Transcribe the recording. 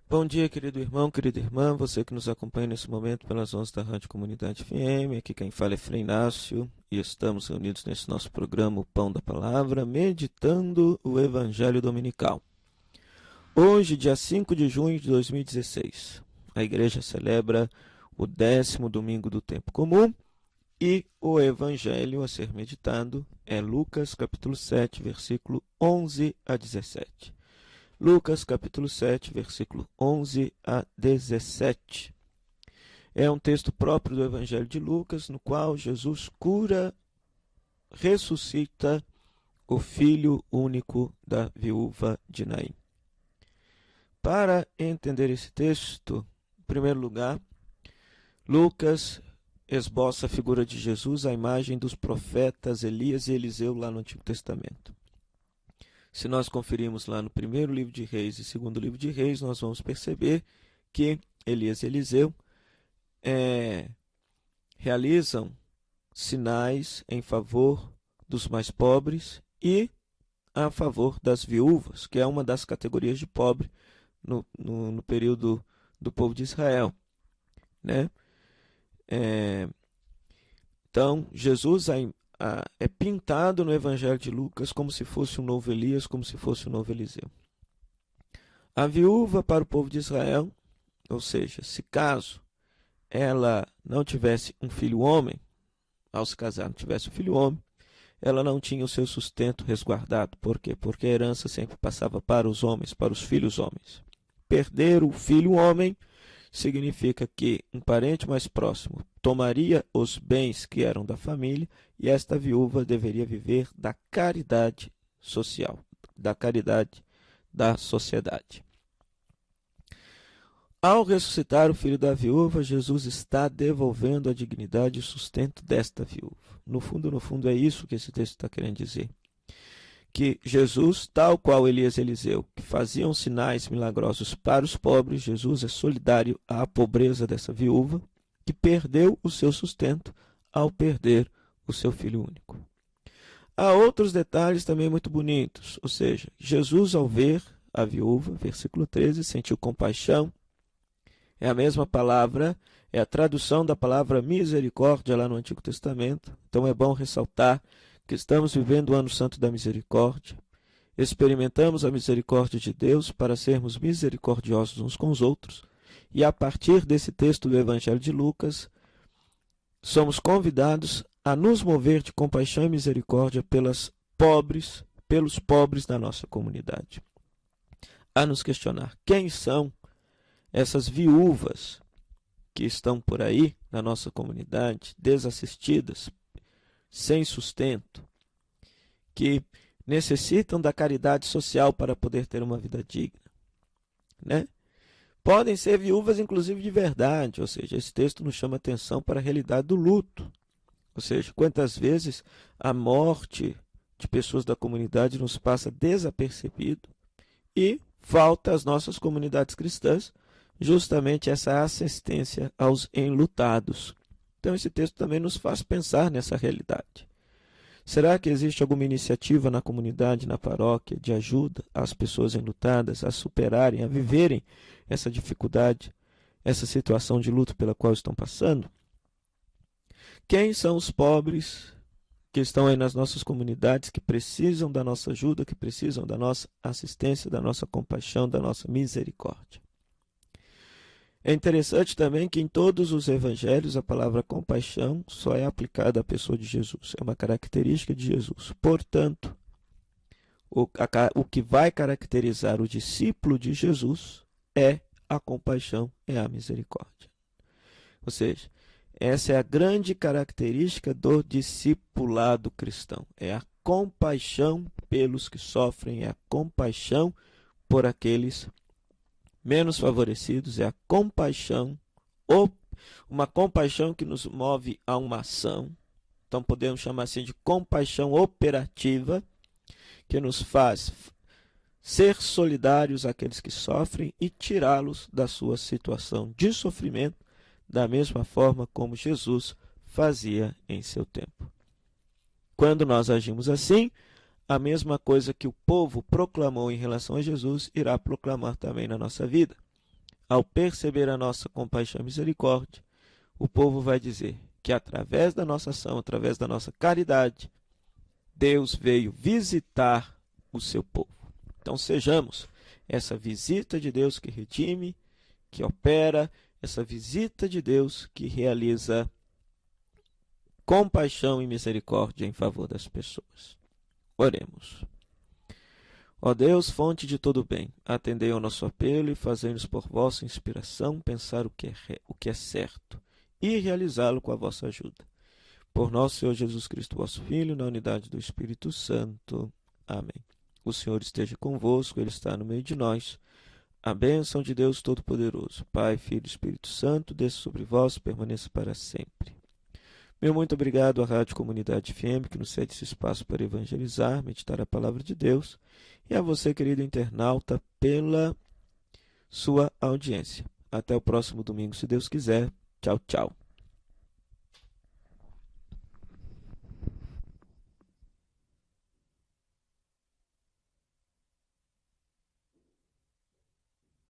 Bom dia, querido irmão, querida irmã, você que nos acompanha nesse momento pelas ondas da Rádio Comunidade FM. Aqui quem fala é Frei Inácio e estamos reunidos nesse nosso programa, o Pão da Palavra, meditando o Evangelho Dominical. Hoje, dia 5 de junho de 2016, a igreja celebra o 10º domingo do tempo comum e o Evangelho a ser meditado é Lucas capítulo 7, versículo 11 a 17. Lucas capítulo 7, versículo 11 a 17. É um texto próprio do Evangelho de Lucas, no qual Jesus cura, ressuscita o filho único da viúva de Naim. Para entender esse texto, em primeiro lugar, Lucas esboça a figura de Jesus à imagem dos profetas Elias e Eliseu lá no Antigo Testamento. Se nós conferirmos lá no primeiro livro de Reis e segundo livro de Reis, nós vamos perceber que Elias e Eliseu realizam sinais em favor dos mais pobres e a favor das viúvas, que é uma das categorias de pobre no período do povo de Israel, né? Então, Jesus é pintado no Evangelho de Lucas como se fosse um novo Elias, como se fosse um novo Eliseu. A viúva para o povo de Israel, ou seja, se caso ela não tivesse um filho homem, ao se casar não tivesse um filho homem, ela não tinha o seu sustento resguardado. Por quê? Porque a herança sempre passava para os homens, para os filhos homens. Perder o filho homem significa que um parente mais próximo tomaria os bens que eram da família e esta viúva deveria viver da caridade social, da caridade da sociedade. Ao ressuscitar o filho da viúva, Jesus está devolvendo a dignidade e o sustento desta viúva. No fundo, é isso que esse texto está querendo dizer. Que Jesus, tal qual Elias e Eliseu, que faziam sinais milagrosos para os pobres, Jesus é solidário à pobreza dessa viúva, que perdeu o seu sustento ao perder o seu filho único. Há outros detalhes também muito bonitos, ou seja, Jesus ao ver a viúva, versículo 13, sentiu compaixão. É a mesma palavra, é a tradução da palavra misericórdia lá no Antigo Testamento. Então é bom ressaltar que estamos vivendo o Ano Santo da Misericórdia. Experimentamos a misericórdia de Deus para sermos misericordiosos uns com os outros. E a partir desse texto do Evangelho de Lucas, somos convidados a nos mover de compaixão e misericórdia pelos pobres da nossa comunidade. A nos questionar quem são essas viúvas que estão por aí na nossa comunidade, desassistidas, sem sustento, que necessitam da caridade social para poder ter uma vida digna, né? Podem ser viúvas, inclusive, de verdade, ou seja, esse texto nos chama atenção para a realidade do luto. Ou seja, quantas vezes a morte de pessoas da comunidade nos passa desapercebido e falta às nossas comunidades cristãs justamente essa assistência aos enlutados. Então esse texto também nos faz pensar nessa realidade. Será que existe alguma iniciativa na comunidade, na paróquia, de ajuda às pessoas enlutadas a superarem, a viverem essa dificuldade, essa situação de luto pela qual estão passando? Quem são os pobres que estão aí nas nossas comunidades, que precisam da nossa ajuda, que precisam da nossa assistência, da nossa compaixão, da nossa misericórdia? É interessante também que em todos os evangelhos a palavra compaixão só é aplicada à pessoa de Jesus. É uma característica de Jesus. Portanto, o que vai caracterizar o discípulo de Jesus é a compaixão, é a misericórdia. Ou seja, essa é a grande característica do discipulado cristão. É a compaixão pelos que sofrem, é a compaixão por aqueles menos favorecidos, é a compaixão, uma compaixão que nos move a uma ação. Então podemos chamar assim de compaixão operativa, que nos faz ser solidários àqueles que sofrem e tirá-los da sua situação de sofrimento, da mesma forma como Jesus fazia em seu tempo. Quando nós agimos assim, a mesma coisa que o povo proclamou em relação a Jesus, irá proclamar também na nossa vida. ao perceber a nossa compaixão e misericórdia, o povo vai dizer que através da nossa ação, através da nossa caridade, Deus veio visitar o seu povo. Então sejamos essa visita de Deus que redime, que opera, essa visita de Deus que realiza compaixão e misericórdia em favor das pessoas. Oremos. Ó Deus, fonte de todo bem, atendei ao nosso apelo e fazei-nos por vossa inspiração pensar o que é certo e realizá-lo com a vossa ajuda. Por nosso Senhor Jesus Cristo, vosso Filho, na unidade do Espírito Santo. Amém. O Senhor esteja convosco, Ele está no meio de nós. A bênção de Deus Todo-Poderoso, Pai, Filho e Espírito Santo, desça sobre vós e permaneça para sempre. Meu muito obrigado à Rádio Comunidade FM, que nos cede esse espaço para evangelizar, meditar a palavra de Deus, e a você, querido internauta, pela sua audiência. Até o próximo domingo, se Deus quiser. Tchau, tchau.